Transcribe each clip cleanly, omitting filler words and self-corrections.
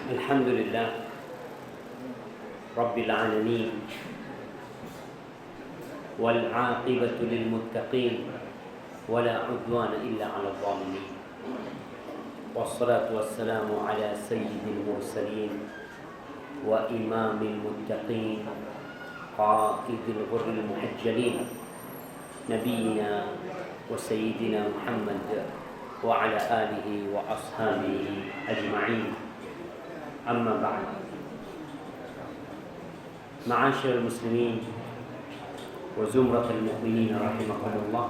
الحمد لله رب العالمين والعاقبة للمتقين ولا عدوان إلا على الظالمين والصلاة والسلام على سيد المرسلين وإمام المتقين قائد الغر المحجلين نبينا وسيدنا محمد وعلى آله وأصحابه أجمعين أما بعد معاشر المسلمين وزمرة المؤمنين رحمكم الله.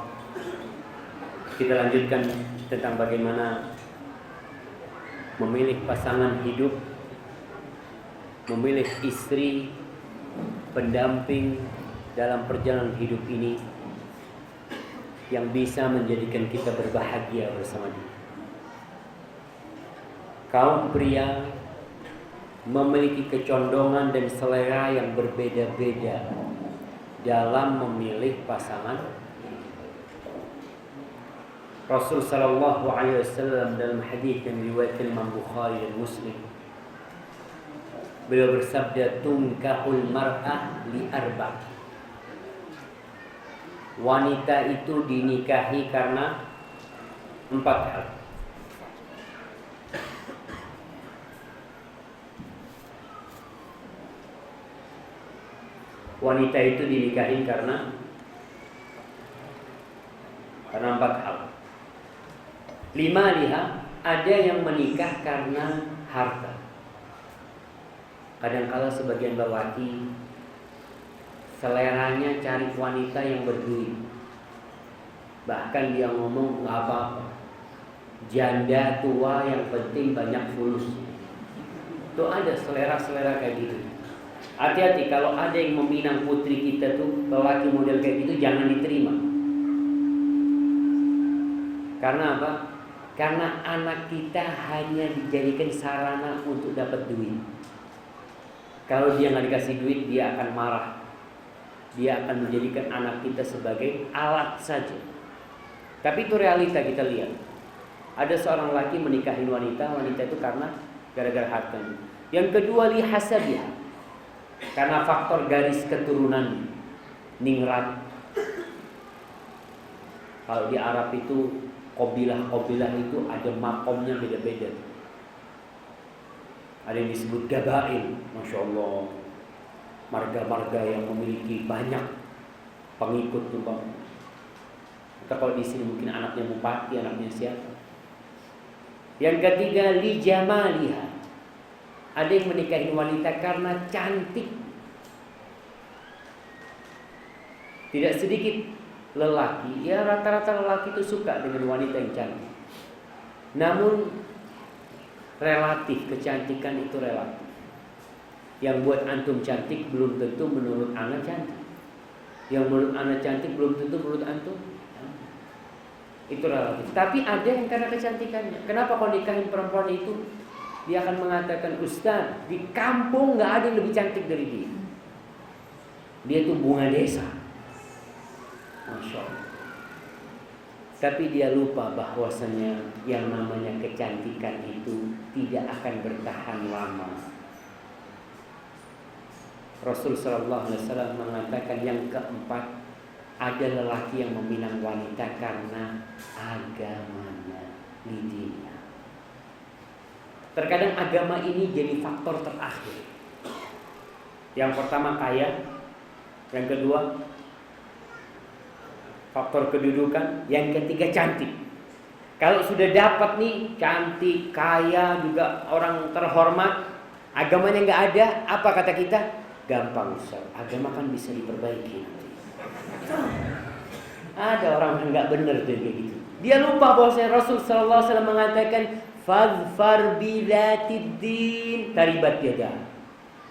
Kita lanjutkan tentang bagaimana memilih pasangan hidup, memilih istri pendamping dalam perjalanan hidup ini yang bisa menjadikan kita berbahagia bersama dia. Kaum pria memiliki kecondongan dan selera yang berbeda-beda dalam memilih pasangan. Rasul sallallahu alaihi wasallam dalam hadis yang diriwayatkan Imam Bukhari dan Muslim, beliau bersabda, tunkahul mar'ah li arba'. Wanita itu dinikahi karena 4 hal. Wanita itu dinikahi karena 4 hal. 5 lihat, ada yang menikah karena harta. Kadang-kala sebagian lelaki seleranya cari wanita yang berduit. Bahkan dia ngomong nggak apa-apa, janda tua yang penting banyak fulus. Tuh ada selera-selera kayak gitu. Hati-hati kalau ada yang meminang putri kita tuh lelaki model kayak gitu, jangan diterima. Karena apa? Karena anak kita hanya dijadikan sarana untuk dapat duit. Kalau dia nggak dikasih duit, dia akan marah. Dia akan menjadikan anak kita sebagai alat saja. Tapi itu realita kita lihat. Ada seorang laki menikahi wanita itu karena gara-gara hartanya. Yang kedua, li hasabiha, karena faktor garis keturunan, ningrat. Kalau di Arab itu qabilah itu ada makomnya beda-beda. Ada yang disebut gabail, masya Allah. Marga-marga yang memiliki banyak pengikut tuh Bang. Kita kalau di sini mungkin anaknya bupati, anaknya siapa. Yang ketiga, li jamaliha. Ada yang menikahi wanita karena cantik. Tidak sedikit lelaki, ya rata-rata lelaki itu suka dengan wanita yang cantik. Namun relatif, kecantikan itu relatif. Yang buat antum cantik belum tentu menurut ana cantik. Yang menurut ana cantik belum tentu menurut antum. Itu relatif. Tapi ada yang karena kecantikannya. Kenapa kalau nikahin perempuan itu dia akan mengatakan, Ustaz, di kampung nggak ada yang lebih cantik dari dia. Dia tuh bunga desa. Masya Allah. Tapi dia lupa bahwasanya yang namanya kecantikan itu tidak akan bertahan lama. Rasul sallallahu alaihi wasallam mengatakan yang keempat, ada lelaki yang meminang wanita karena agamanya, didinya. Terkadang agama ini jadi faktor terakhir. Yang pertama kaya, yang kedua faktor kedudukan, yang ketiga cantik. Kalau sudah dapat nih cantik, kaya, juga orang terhormat, agamanya nggak ada, apa kata kita? Gampang Ustaz, agama kan bisa diperbaiki. Ada orang yang nggak benar kayak gitu. Dia lupa bahwa Rasul sallallahu alaihi wasallam mengatakan fadfar bilatiddin taribat yadah.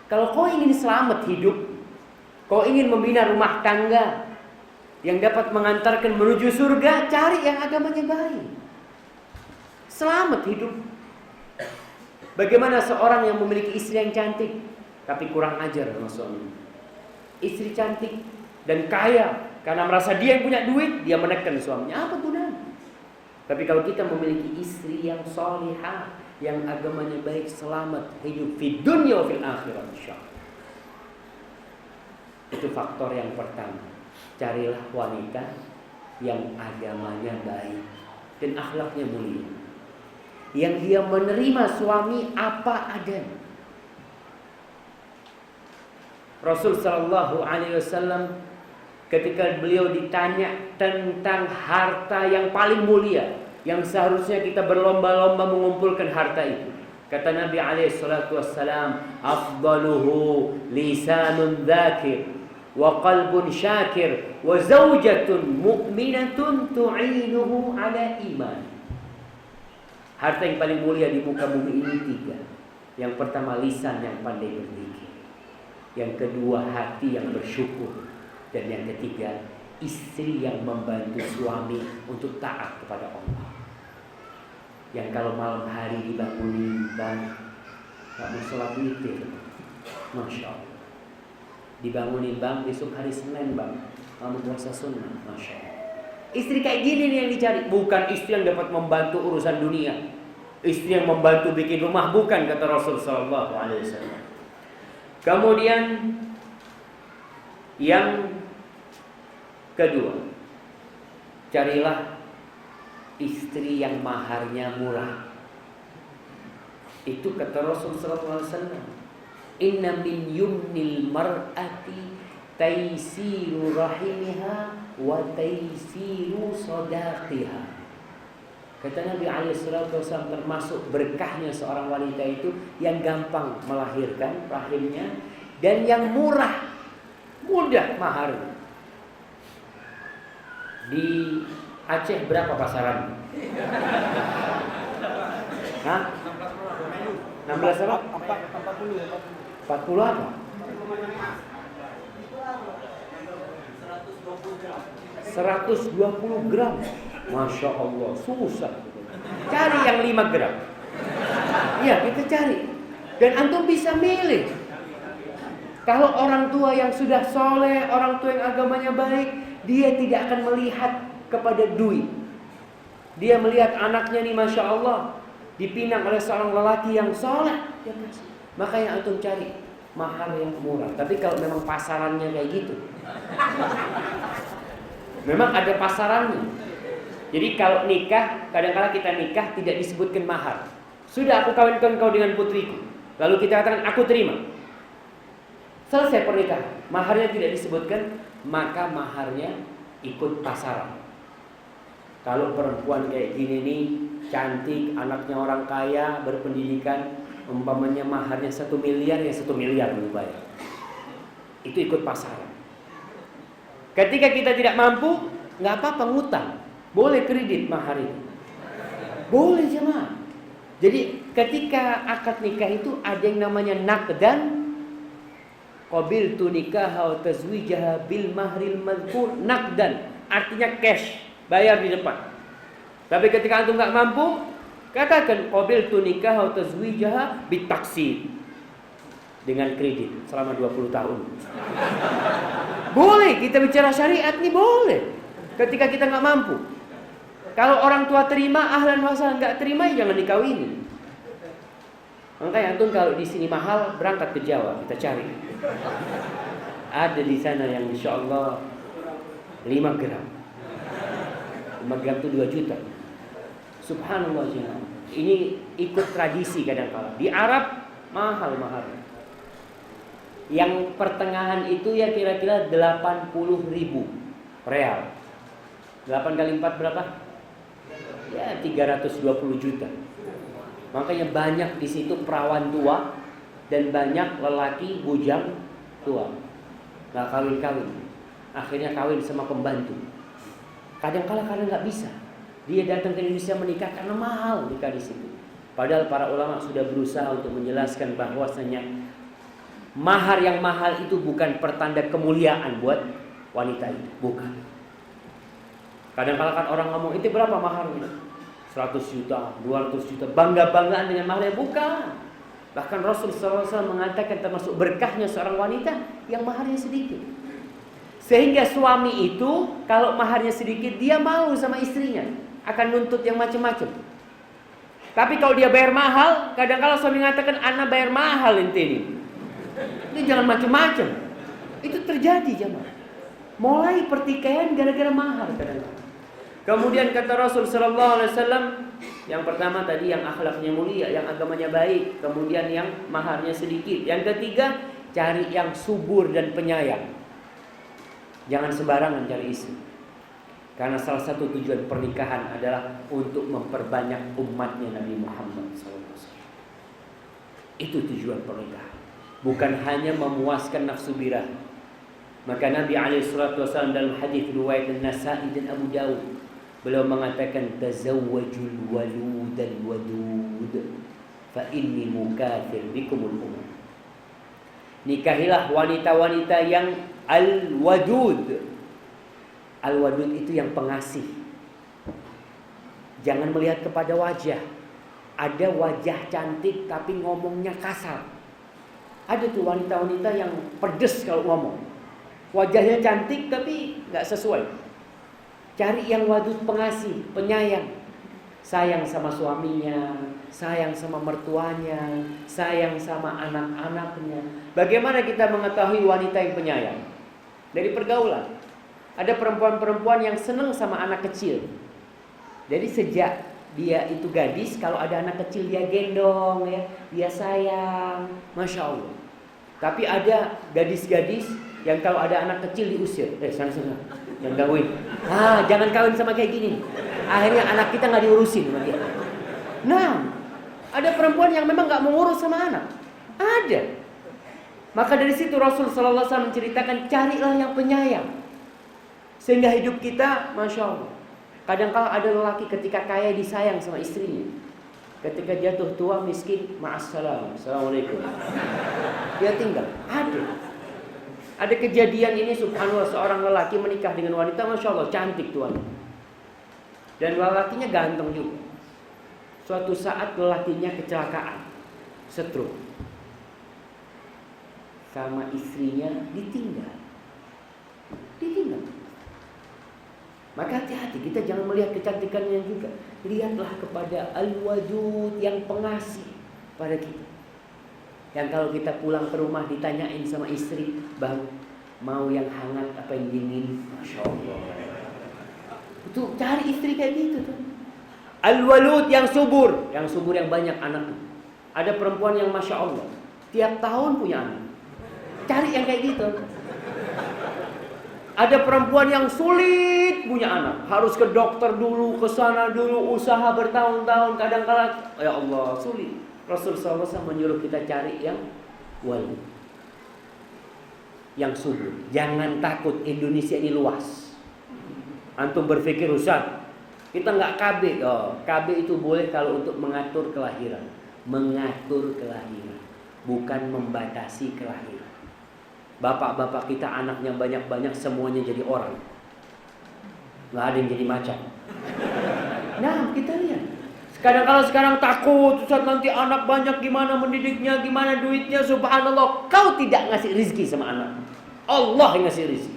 Kalau kau ingin selamat hidup, kau ingin membina rumah tangga yang dapat mengantarkan menuju surga, cari yang agamanya baik. Selamat hidup. Bagaimana seorang yang memiliki istri yang cantik tapi kurang ajar sama suami? Istri cantik dan kaya karena merasa dia yang punya duit, dia menekan suaminya. Apa gunanya? Tapi kalau kita memiliki istri yang salihah, yang agamanya baik selamat hidup di dunia wa fil akhirah insyaallah. Itu faktor yang pertama. Carilah wanita yang agamanya baik dan akhlaknya mulia, yang dia menerima suami apa adanya. Rasul sallallahu alaihi wasallam ketika beliau ditanya tentang harta yang paling mulia, yang seharusnya kita berlomba-lomba mengumpulkan harta itu, kata Nabi alaihi salatu wassalam, afdaluhu lisanun dzakir wa qalbun syakir wa zaujatun mu'minatun tu'inuhu ala iman. Harta yang paling mulia di muka bumi ini 3. Yang pertama, lisan yang pandai berzikir. Yang kedua, hati yang bersyukur. Dan yang ketiga, istri yang membantu suami untuk taat kepada Allah. Yang kalau malam hari dibangunin, bang, gak mau sholat witir, Masya Allah. Dibangunin, bang, besok hari Senin, bang, kamu puasa sunnah, Masya Allah. Istri kayak gini nih yang dicari. Bukan istri yang dapat membantu urusan dunia, istri yang membantu bikin rumah, bukan, kata Rasul sallallahu alaihi wasallam. Kemudian yang kedua, carilah istri yang maharnya murah. Itu kata Rasul sallallahu alaihi wasallam, inna min yumnil mar'ati taisiru rahimiha wa taisiru sadaqiha. Kata Nabi SAW, termasuk berkahnya seorang wanita itu yang gampang melahirkan rahimnya dan yang murah, mudah maharnya. Di Aceh berapa pasaran? Hah? 16 apa? 40 apa? 120 gram. Masya Allah, susah. Cari yang 5 gram. Iya, kita cari. Dan antum bisa milih. Kalau orang tua yang sudah soleh, orang tua yang agamanya baik, dia tidak akan melihat kepada duit. Dia melihat anaknya nih, Masya Allah, dipinang oleh seorang lelaki yang soleh, dia kasih. Makanya antum cari mahar yang murah. Tapi kalau memang pasarannya kayak gitu, memang ada pasarannya. Jadi kalau nikah, kadang-kadang kita nikah tidak disebutkan mahar. Sudah, aku kawinkan kau dengan putriku, lalu kita katakan aku terima. Selesai pernikahan, maharnya tidak disebutkan, maka maharnya ikut pasaran. Kalau perempuan kayak gini nih, cantik, anaknya orang kaya, berpendidikan, umpamanya maharnya 1 miliar, ya 1 miliar dibayar. Itu ikut pasaran. Ketika kita tidak mampu, nggak apa-apa, ngutang. Boleh kredit mahar itu. Boleh jemaah. Jadi ketika akad nikah itu ada yang namanya naqdan. Qabiltu nikaha wa tazwijaha bil mahril madhkur. Naqdan artinya cash, bayar di depan. Tapi ketika antum nggak mampu, katakan qabiltu nikaha wa tazwijaha bit taksir, dengan kredit selama 20 tahun. Boleh, kita bicara syariat nih, boleh. Ketika kita nggak mampu. Kalau orang tua terima, ahlan wa sahlan, nggak terima, ya jangan dikawini. Makanya antum kalau di sini mahal, berangkat ke Jawa, kita cari. Ada di sana yang insya Allah 5 gram. 5 gram itu 2 juta. Subhanallah. Ini ikut tradisi kadang-kadang. Di Arab mahal-mahal. Yang pertengahan itu ya kira-kira 80.000 real. 8 kali 4 berapa? Ya 320 juta. Makanya banyak di situ perawan tua dan banyak lelaki bujang tua. Nggak kawin-kawin. Akhirnya kawin sama pembantu. Kadang-kala karena nggak bisa. Dia datang ke Indonesia menikah karena mahal nikah di situ. Padahal para ulama sudah berusaha untuk menjelaskan bahwasanya mahar yang mahal itu bukan pertanda kemuliaan buat wanita itu, bukan. Kadang-kala kan orang ngomong, itu berapa maharnya? 100 juta, 200 juta, bangga-banggaan dengan maharnya, bukan. Bahkan Rasul SAW mengatakan termasuk berkahnya seorang wanita yang maharnya sedikit. Sehingga suami itu kalau maharnya sedikit, dia mau sama istrinya, akan nuntut yang macam-macam. Tapi kalau dia bayar mahal, kadang-kala suami mengatakan, "Ana bayar mahal ente ini." Ini jangan macam-macam. Itu terjadi jemaah. Mulai pertikaian gara-gara mahar kadang-kadang. Kemudian kata Rasul sallallahu alaihi wasallam, yang pertama tadi yang akhlaknya mulia, yang agamanya baik, kemudian yang maharnya sedikit. Yang ketiga, cari yang subur dan penyayang. Jangan sembarangan cari istri. Karena salah satu tujuan pernikahan adalah untuk memperbanyak umatnya Nabi Muhammad SAW. Itu tujuan pernikahan. Bukan hanya memuaskan nafsu birah. Maka Nabi SAW dalam hadis riwayat An-Nasa'i dan Abu Dawud, beliau mengatakan, "Tazawwajul waludal wadud, fa inni mukathir bikumul umam." Nikahilah wanita-wanita yang al-wadud. Al-wadud itu yang pengasih. Jangan melihat kepada wajah. Ada wajah cantik tapi ngomongnya kasar. Ada tuh wanita-wanita yang pedes kalau ngomong. Wajahnya cantik tapi gak sesuai. Cari yang wadud, pengasih, penyayang. Sayang sama suaminya, sayang sama mertuanya, sayang sama anak-anaknya. Bagaimana kita mengetahui wanita yang penyayang? Dari pergaulan. Ada perempuan-perempuan yang senang sama anak kecil. Jadi sejak dia itu gadis, kalau ada anak kecil dia gendong, ya, dia sayang, masya Allah. Tapi ada gadis-gadis yang kalau ada anak kecil diusir, sana, jangan gangguin. Jangan kawin sama kayak gini. Akhirnya anak kita nggak diurusin sama dia. Nah, ada perempuan yang memang nggak mau ngurus sama anak. Ada. Maka dari situ Rasul Sallallahu Alaihi Wasallam menceritakan, carilah yang penyayang. Sehingga hidup kita, masya Allah. Kadang-kala ada lelaki ketika kaya disayang sama istrinya. Ketika jatuh tua miskin, ma'assalam, assalamualaikum. Dia tinggal. Ada kejadian ini, subhanallah, seorang lelaki menikah dengan wanita, masya Allah, cantik tuan. Dan lelakinya ganteng juga. Suatu saat lelakinya kecelakaan, stroke. Sama istrinya ditinggal. Maka hati-hati, kita jangan melihat kecantikannya juga. Lihatlah kepada al-wadud yang pengasih pada kita. Yang kalau kita pulang ke rumah ditanyain sama istri, "Bang, mau yang hangat apa yang dingin?" Masya Allah. Itu cari istri kayak gitu tuh. Al-walud yang subur yang banyak anaknya. Ada perempuan yang masya Allah, tiap tahun punya anak. Cari yang kayak gitu. Ada perempuan yang sulit punya anak, harus ke dokter dulu, ke sana dulu, usaha bertahun-tahun, kadang-kala ya Allah sulit. Rasulullah SAW menyuruh kita cari yang wali, yang subur. Jangan takut, Indonesia ini luas. Antum berpikir, Ustaz, kita nggak KB. KB itu boleh kalau untuk mengatur kelahiran, bukan membatasi kelahiran. Bapak-bapak kita anaknya banyak-banyak, semuanya jadi orang. Nggak ada yang jadi macan. Nah, kita lihat. Kadang-kadang sekarang takut, Ustaz, nanti anak banyak gimana mendidiknya, gimana duitnya, subhanallah. Kau tidak ngasih rezeki sama anak. Allah yang ngasih rezeki.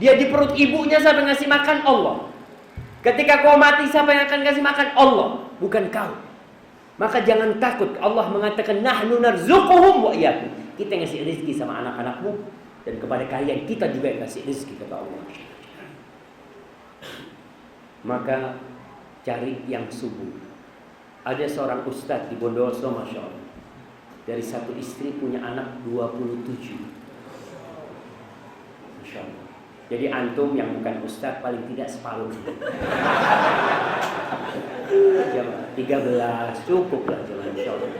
Dia di perut ibunya, siapa yang ngasih makan? Allah. Ketika kau mati, siapa yang akan ngasih makan? Allah, bukan kau. Maka jangan takut. Allah mengatakan, nahnu narzuquhum wa iyyakum. Kita ngasih rezeki sama anak-anakmu, dan kepada kalian kita juga yang ngasih rezeki, kata Allah. Maka cari yang subur. Ada seorang ustadz di Bondowoso, masya Allah, dari satu istri punya anak 27. Masya Allah. Jadi antum yang bukan ustadz paling tidak separuh. 13 cukup lah, masya Allah.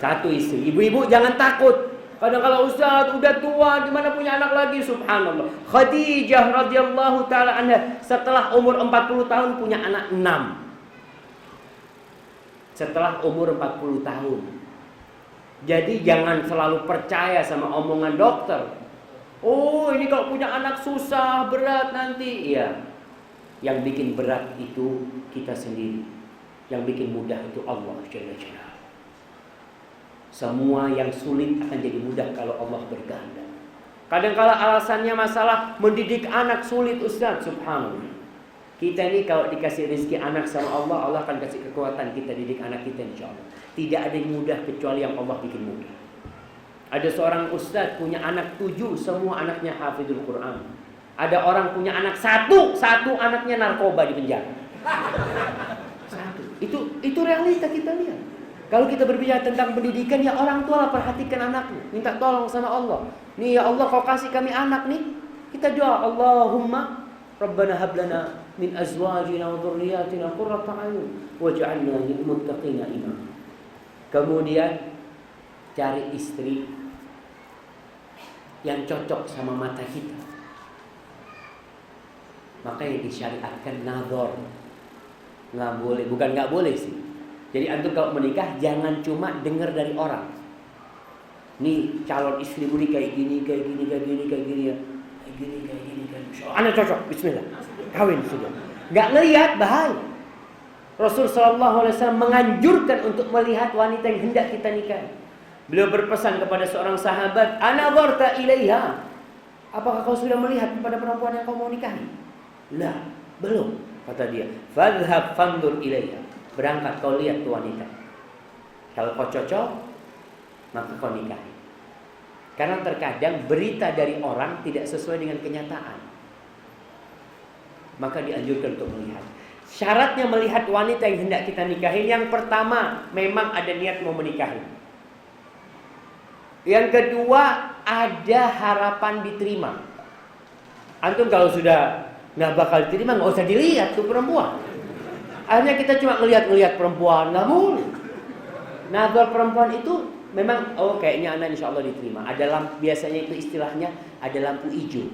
Satu istri. Ibu-ibu jangan takut. Kadang kalau Ustaz udah tua, gimana punya anak lagi? Subhanallah. Khadijah radhiyallahu taala anha setelah umur 40 tahun punya anak 6. Setelah umur 40 tahun. Jadi jangan selalu percaya sama omongan dokter. Oh, ini kalau punya anak susah, berat nanti. Iya. Yang bikin berat itu kita sendiri. Yang bikin mudah itu Allah Jalla Jalla. Semua yang sulit akan jadi mudah kalau Allah berkehendak. Kadang-kala alasannya masalah mendidik anak sulit, Ustaz, subhanallah. Kita ini kalau dikasih rezeki anak sama Allah, Allah akan kasih kekuatan kita didik anak kita insya Allah. Tidak ada yang mudah kecuali yang Allah bikin mudah. Ada seorang ustadz punya anak 7, semua anaknya hafizul Quran. Ada orang punya anak satu anaknya narkoba di penjara. Satu. Itu realita kita lihat. Kalau kita berbicara tentang pendidikan, ya orang tua lah perhatikan anaknya, minta tolong sama Allah. Nih ya Allah, kau kasih kami anak nih, kita doa Allahumma Rabbana hablana min azwajina wa dhurriyyatina qurrata a'yun waj'alna lil muttaqina imama. Kemudian cari istri yang cocok sama mata kita. Makanya disyariatkan nazar. Nggak boleh, bukan nggak boleh sih. Jadi antum kalau menikah jangan cuma dengar dari orang. Nih calon istrimu nih kayak gini ya. Kayak gini. Anak cocok, bismillah. Kawin sudah. Nggak ngelihat bahaya. Rasul SAW menganjurkan untuk melihat wanita yang hendak kita nikahi. Beliau berpesan kepada seorang sahabat, "Anadharta ilaiha?" Apakah kau sudah melihat kepada perempuan yang kau mau nikahi? Lah, belum, kata dia. "Fadhhab fandur ilaiha." Berangkat kau lihat tuh wanita. Kalau kau cocok, maka kau nikahi. Karena terkadang berita dari orang tidak sesuai dengan kenyataan. Maka dianjurkan untuk melihat. Syaratnya melihat wanita yang hendak kita nikahin, yang pertama memang ada niat mau menikahi. Yang kedua ada harapan diterima. Antum kalau sudah nggak bakal diterima, nggak usah dilihat tuh perempuan. Akhirnya kita cuma ngelihat perempuan, nggak boleh. Nazar perempuan itu memang, oh kayaknya anak insya Allah diterima. Ada lampu, biasanya itu istilahnya ada lampu hijau.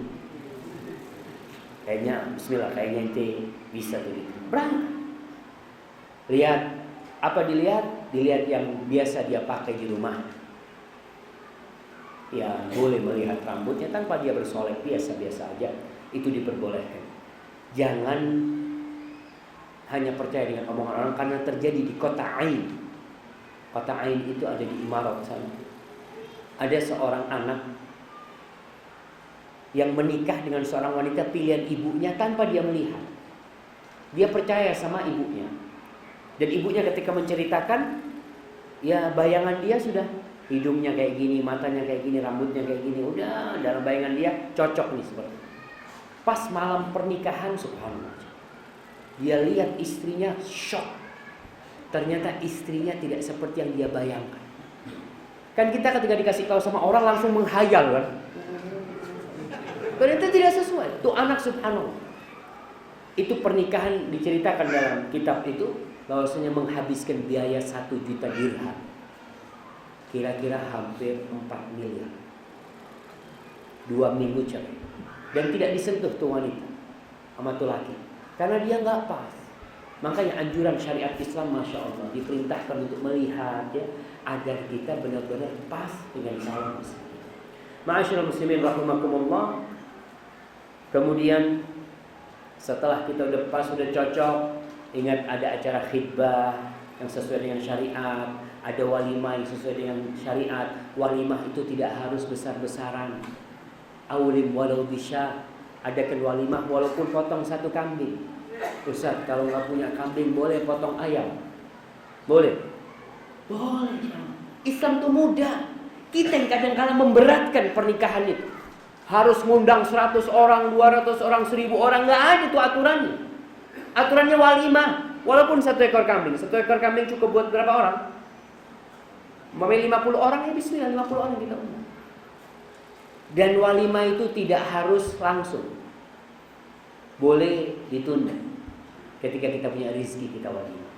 Kayaknya, bismillah, kayaknya ente bisa tuh diterima. Berangkat. Lihat, apa dilihat? Dilihat yang biasa dia pakai di rumah. Ya boleh melihat rambutnya tanpa dia bersolek, biasa-biasa aja. Itu diperbolehkan. Jangan hanya percaya dengan omongan orang, karena terjadi di kota Ain. Kota Ain itu ada di Imarat sana. Ada seorang anak yang menikah dengan seorang wanita pilihan ibunya tanpa dia melihat. Dia percaya sama ibunya. Dan ibunya ketika menceritakan, ya bayangan dia sudah, hidungnya kayak gini, matanya kayak gini, rambutnya kayak gini, udah dalam bayangan dia cocok nih seperti itu. Pas malam pernikahan, subhanallah, dia lihat istrinya, shock. Ternyata istrinya tidak seperti yang dia bayangkan. Kan kita ketika dikasih tahu sama orang langsung menghayal kan. Ternyata tidak sesuai. Itu anak subhanallah. Itu pernikahan diceritakan dalam kitab itu, bahwasanya menghabiskan biaya 1 juta dirham. Kira-kira hampir 4 miliar. 2 minggu cerai. Dan tidak disentuh tuh wanita sama tuh laki. Karena dia nggak pas. Makanya anjuran syariat Islam, masya Allah, diperintahkan untuk melihat ya, agar kita benar-benar pas dengan calon istri. Ma'asyiral muslimin rahimakumullah. Kemudian setelah kita udah pas, udah cocok, ingat ada acara khidbah yang sesuai dengan syariat, ada walimah yang sesuai dengan syariat. Walimah itu tidak harus besar-besaran. Awlim walau bisya. Adakan walimah walaupun potong 1 kambing. Ustaz, kalau nggak punya kambing boleh potong ayam? Boleh? Boleh. Islam itu mudah. Kita yang kadang-kadang memberatkan pernikahan itu. Harus ngundang 100 orang, 200 orang, 1000 orang. Nggak ada tuh aturannya. Aturannya walimah. Walaupun 1 ekor kambing. 1 ekor kambing cukup buat berapa orang? Mau 50 orang ya bismillah, 50 orang kita undang. Dan walimah itu tidak harus langsung. Boleh ditunda. Ketika kita punya rezeki kita walimah.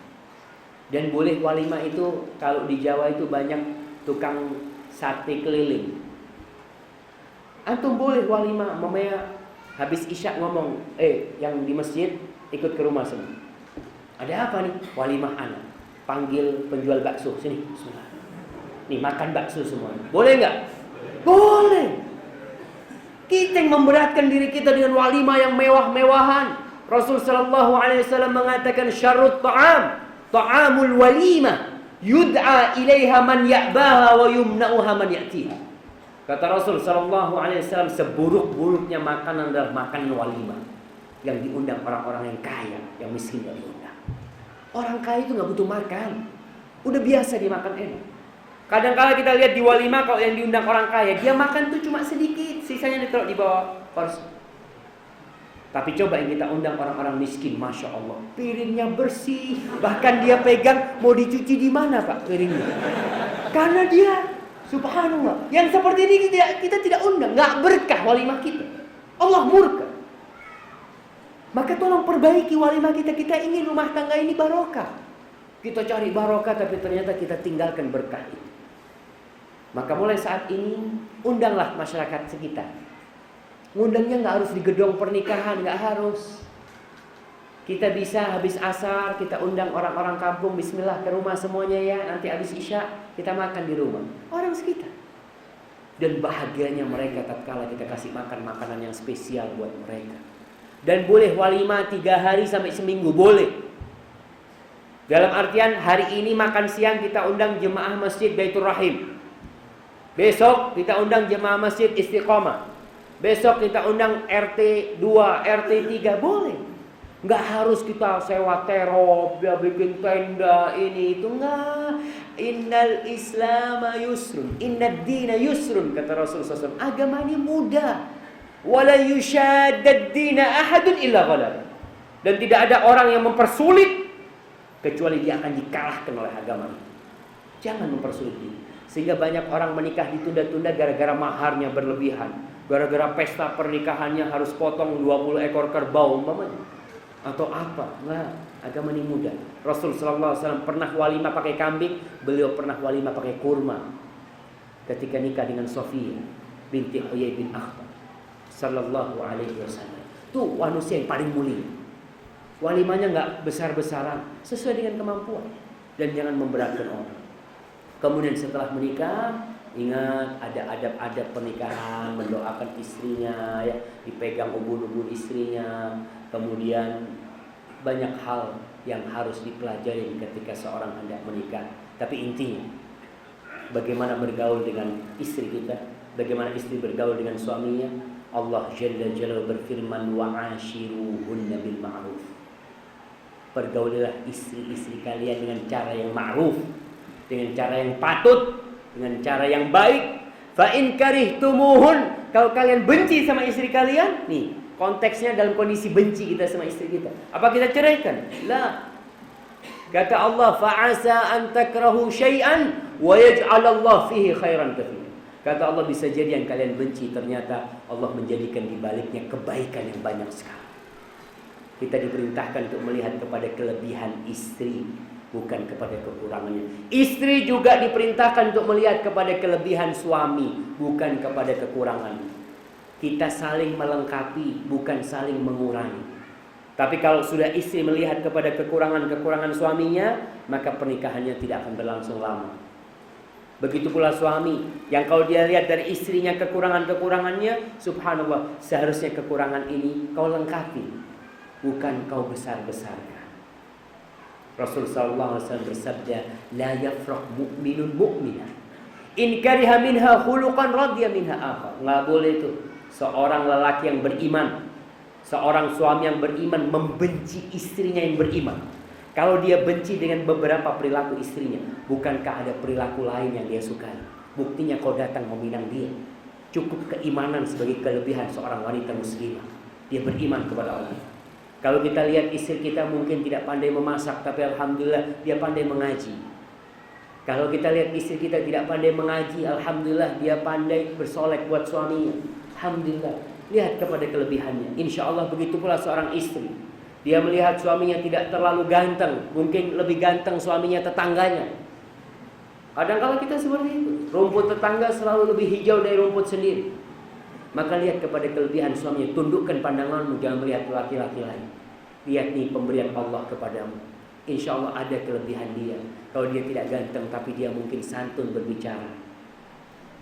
Dan boleh walimah itu, kalau di Jawa itu banyak tukang sate keliling. Antum boleh walimah, mamanya habis isya ngomong, yang di masjid ikut ke rumah semua. Ada apa nih? Walimah anak. Panggil penjual bakso, sini. Nih makan bakso semua. Boleh nggak? Boleh. Kita yang memberatkan diri kita dengan walimah yang mewah-mewahan. Rasul sallallahu alaihi wasallam mengatakan syarrut ta'amul walimah yud'a ilaiha man ya'baha wa yumna'uha man ya'tiha. Kata Rasul sallallahu alaihi wasallam, seburuk-buruknya makanan adalah makanan walimah. Yang diundang orang-orang yang kaya, yang miskin gak diundang. Orang kaya itu gak butuh makan, udah biasa dia makan enak. Kadang-kala kita lihat di walimah kalau yang diundang orang kaya, dia makan tuh cuma sedikit, sisanya ditaruh di bawah kursi. Tapi coba yang kita undang orang-orang miskin, Masya Allah, piringnya bersih, bahkan dia pegang mau dicuci di mana Pak piringnya. Karena dia, subhanallah, yang seperti ini kita tidak undang, nggak berkah walimah kita. Allah murka. Maka tolong perbaiki walimah kita. Kita ingin rumah tangga ini barokah. Kita cari barokah tapi ternyata kita tinggalkan berkah itu. Maka mulai saat ini undanglah masyarakat sekitar. Ngundangnya nggak harus di gedung pernikahan, nggak harus. Kita bisa habis asar kita undang orang-orang kampung, bismillah ke rumah semuanya ya. Nanti habis isya kita makan di rumah orang sekitar. Dan bahagianya mereka tatkala kita kasih makan makanan yang spesial buat mereka. Dan boleh walimah 3 hari sampai seminggu, boleh. Dalam artian hari ini makan siang kita undang jemaah masjid Baitur Rahim. Besok kita undang jemaah masjid Istiqomah. Besok kita undang RT 2, RT 3, boleh. Nggak harus kita sewa terop, ya bikin tenda ini itu, enggak. Innal Islama yusrun, innad dina yusrun, kata Rasulullah SAW. Agama ini mudah. Wala yushaddad dina ahadun illa ghalaba. Dan tidak ada orang yang mempersulit kecuali dia akan dikalahkan oleh agama ini. Jangan mempersulit diri. Sehingga banyak orang menikah ditunda-tunda gara-gara maharnya berlebihan, gara-gara pesta pernikahannya harus potong 20 ekor kerbau umpamanya, atau apa. Nah, agama ini mudah. Rasul sallallahu alaihi wasallam pernah walimah pakai kambing, beliau pernah walimah pakai kurma ketika nikah dengan Sofia binti Huyai bin Akhtar sallallahu alaihi wasallam. Itu manusia yang paling mulia. Walimahnya enggak besar-besaran, sesuai dengan kemampuan, dan jangan memberatkan orang. Kemudian setelah menikah, ingat ada adab-adab pernikahan, mendoakan istrinya, ya, dipegang ubun-ubun istrinya. Kemudian banyak hal yang harus dipelajari ketika seorang hendak menikah. Tapi intinya, bagaimana bergaul dengan istri kita, bagaimana istri bergaul dengan suaminya. Allah Jalla Jalla berfirman, wa'ashiruhunna bil ma'ruf. Pergaulilah istri-istri kalian dengan cara yang ma'ruf, dengan cara yang patut, dengan cara yang baik. Fa in karihtumuhun, kalau kalian benci sama istri kalian, nih konteksnya dalam kondisi benci kita sama istri kita, apa kita ceraikan? La. Kata Allah, fa'asa an takrahu syai'an wa yaj'alallahu fihi khairan katsira. Kata Allah, bisa jadi yang kalian benci ternyata Allah menjadikan di baliknya kebaikan yang banyak sekali. Kita diperintahkan untuk melihat kepada kelebihan istri, bukan kepada kekurangannya. Istri juga diperintahkan untuk melihat kepada kelebihan suami, bukan kepada kekurangannya. Kita saling melengkapi, bukan saling mengurangi. Tapi kalau sudah istri melihat kepada kekurangan-kekurangan suaminya, maka pernikahannya tidak akan berlangsung lama. Begitu pula suami, yang kalau dia lihat dari istrinya kekurangan-kekurangannya, subhanallah, seharusnya kekurangan ini kau lengkapi, bukan kau besar-besarkan. Rasul sallallahu alaihi wasallam bersabda, la yafraq mu'minun mu'minah in kariha minha khuluqan radiya minha akhar. Enggak boleh itu seorang lelaki yang beriman, seorang suami yang beriman membenci istrinya yang beriman. Kalau dia benci dengan beberapa perilaku istrinya, bukankah ada perilaku lain yang dia sukai? Buktinya kau datang meminang dia. Cukup keimanan sebagai kelebihan seorang wanita muslimah. Dia beriman kepada Allah. Kalau kita lihat istri kita mungkin tidak pandai memasak, tapi alhamdulillah dia pandai mengaji. Kalau kita lihat istri kita tidak pandai mengaji, alhamdulillah dia pandai bersolek buat suaminya. Alhamdulillah. Lihat kepada kelebihannya. Insya Allah begitu pula seorang istri. Dia melihat suaminya tidak terlalu ganteng, mungkin lebih ganteng suaminya tetangganya. Kadang-kadang kita seperti itu. Rumput tetangga selalu lebih hijau dari rumput sendiri. Maka lihat kepada kelebihan suaminya. Tundukkan pandanganmu, jangan melihat laki-laki lain. Lihat nih pemberian Allah kepadamu. Insya Allah ada kelebihan dia. Kalau dia tidak ganteng, tapi dia mungkin santun berbicara,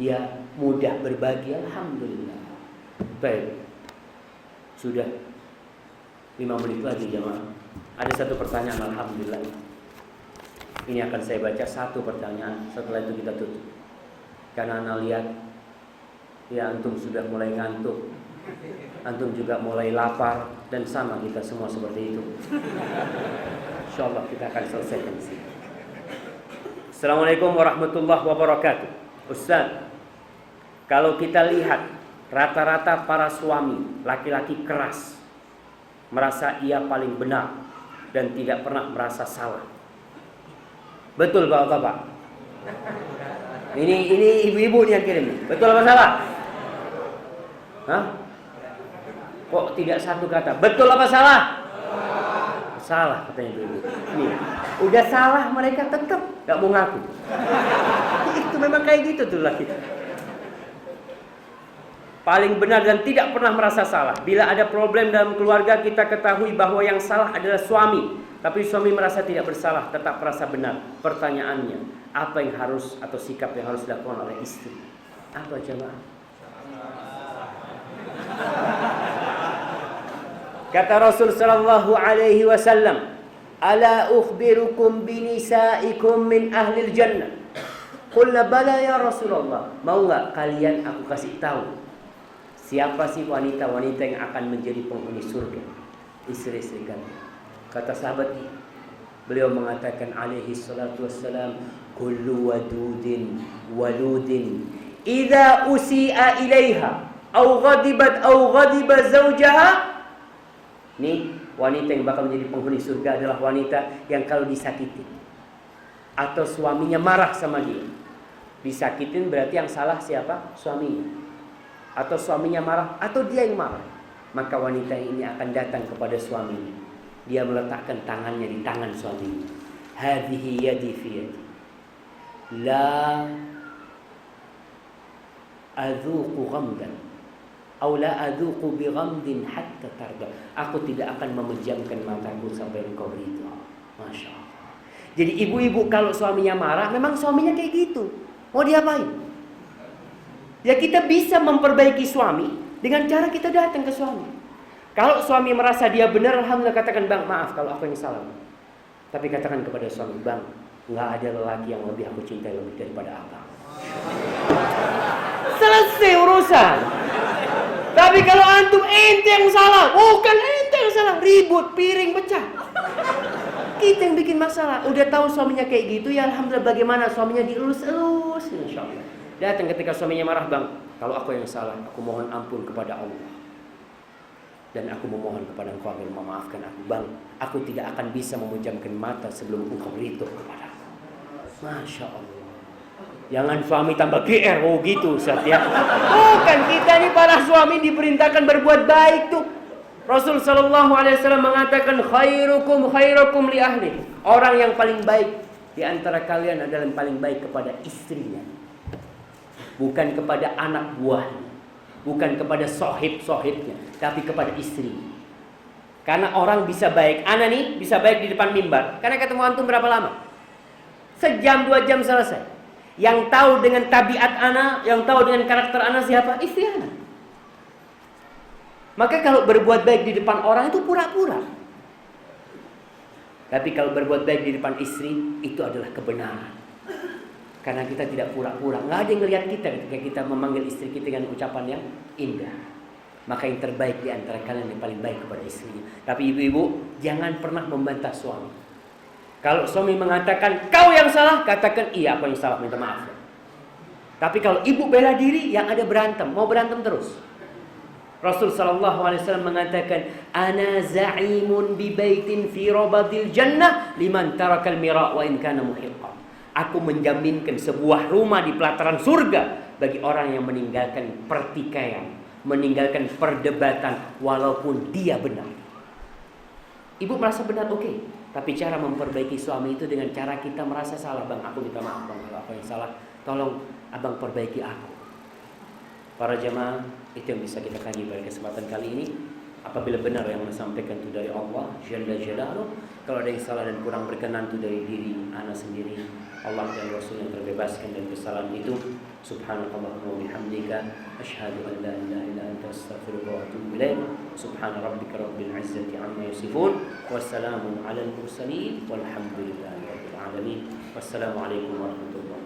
dia mudah berbagi, alhamdulillah. Baik, sudah 5 menit lagi jemaah. Ada satu pertanyaan, alhamdulillah. Ini akan saya baca satu pertanyaan, setelah itu kita tutup. Karena Anda lihat, ya antum sudah mulai ngantuk. Antum juga mulai lapar dan sama kita semua seperti itu. Insyaallah kita akan selesaikan di sini. Assalamualaikum warahmatullahi wabarakatuh. Ustaz, kalau kita lihat rata-rata para suami laki-laki keras, merasa ia paling benar dan tidak pernah merasa salah. Betul Bapak-bapak? Ini ibu-ibu yang kirim. Betul apa salah? Hah? Kok tidak satu kata? Betul apa salah? Salah katanya ibu-ibu. Nih, udah salah mereka tetap gak mau ngaku. Itu memang kayak gitu tuh laki. Paling benar dan tidak pernah merasa salah. Bila ada problem dalam keluarga, kita ketahui bahwa yang salah adalah suami. Tapi suami merasa tidak bersalah, tetap merasa benar. Pertanyaannya, apa yang harus atau sikap yang harus dilakukan oleh istri? Apa jemaah? Kata Rasul sallallahu alaihi wasallam, "Ala ukhbirukum binisaikum min ahlil jannah?" Qulna bala ya Rasulullah. Mau enggak kalian aku kasih tahu siapa sih wanita-wanita yang akan menjadi penghuni surga? Istri-istri kalian. Kata sahabat, beliau mengatakan alaihi salatu wassalam, kullu wadudin waludin idza usi'a ilaiha au ghadiba zawjaha. Nih, wanita yang bakal menjadi penghuni surga adalah wanita yang kalau disakiti atau suaminya marah sama dia. Disakitin berarti yang salah siapa? Suaminya. Atau suaminya marah atau dia yang marah, maka wanita ini akan datang kepada suaminya. Dia meletakkan tangannya di tangan suaminya. Hadhihi yadi fi yadi. La adzuqu ghamdan atau la adzuqu bi ghamdin hatta tarda. Aku tidak akan memejamkan mataku sampai engkau ridha. Masya Allah. Jadi ibu-ibu kalau suaminya marah, memang suaminya kayak gitu. Mau diapain? Ya kita bisa memperbaiki suami dengan cara kita datang ke suami. Kalau suami merasa dia benar, alhamdulillah katakan, bang maaf kalau aku yang salah. Tapi katakan kepada suami, bang nggak ada lelaki yang lebih aku cintai lebih daripada abang. Selesai urusan. Tapi kalau antum ente yang salah, bukan ente yang salah, ribut, piring pecah. Kita yang bikin masalah. Udah tahu suaminya kayak gitu, ya alhamdulillah bagaimana suaminya dielus-elus, insyaallah. Datang ketika suaminya marah, bang, kalau aku yang salah, aku mohon ampun kepada Allah. Dan aku memohon kepada engkau agar memaafkan aku. Bang, aku tidak akan bisa memejamkan mata sebelum engkau ridho kepada aku. Masya Allah. Jangan suami tambah GR, oh gitu Ustaz ya. Bukan, kita ini para suami diperintahkan berbuat baik tuh. Rasul sallallahu alaihi wasallam mengatakan khairukum li ahli. Orang yang paling baik di antara kalian adalah yang paling baik kepada istrinya. Bukan kepada anak buahnya, bukan kepada sohib-sohibnya, tapi kepada istri. Karena orang bisa baik, ana nih bisa baik di depan mimbar. Karena ketemu antum berapa lama? Sejam 2 jam selesai. Yang tahu dengan tabiat ana, yang tahu dengan karakter ana siapa? Istri ana. Maka kalau berbuat baik di depan orang itu pura-pura. Tapi kalau berbuat baik di depan istri, itu adalah kebenaran. Karena kita tidak pura-pura. Nggak ada yang ngelihat kita ketika kita memanggil istri kita dengan ucapan yang indah. Maka yang terbaik di antara kalian yang paling baik kepada istrinya. Tapi ibu-ibu, jangan pernah membantah suami. Kalau suami mengatakan, kau yang salah, katakan, iya aku yang salah, minta maaf. Tapi kalau ibu bela diri, yang ada berantem. Mau berantem terus. Rasul SAW mengatakan, ana za'imun bi baitin fi rabadil jannah liman tarakal mira' wa in kana muhiqqan. Aku menjaminkan sebuah rumah di pelataran surga bagi orang yang meninggalkan pertikaian, meninggalkan perdebatan walaupun dia benar. Ibu merasa benar, oke. Tapi cara memperbaiki suami itu dengan cara kita merasa salah. Bang, aku minta maaf bang kalau aku yang salah. Tolong abang perbaiki aku. Para jemaah, itu yang bisa kita kaji pada kesempatan kali ini. Apabila benar yang disampaikan itu dari Allah Jalla Jalaluh, kalau ada yang salah dan kurang berkenan itu dari diri ana sendiri, Allah dan Rasul yang terbebaskan dari kesalahan itu. Subhanakallahumma wa bihamdika asyhadu an la ilaha illa anta astaghfiruka wa atubu ilaik. Subhana rabbika rabbil izzati amma yasifun wa salamun alal mursalin walhamdulillahi rabbil alamin. Wassalamu alaikum warahmatullahi wabarakatuh.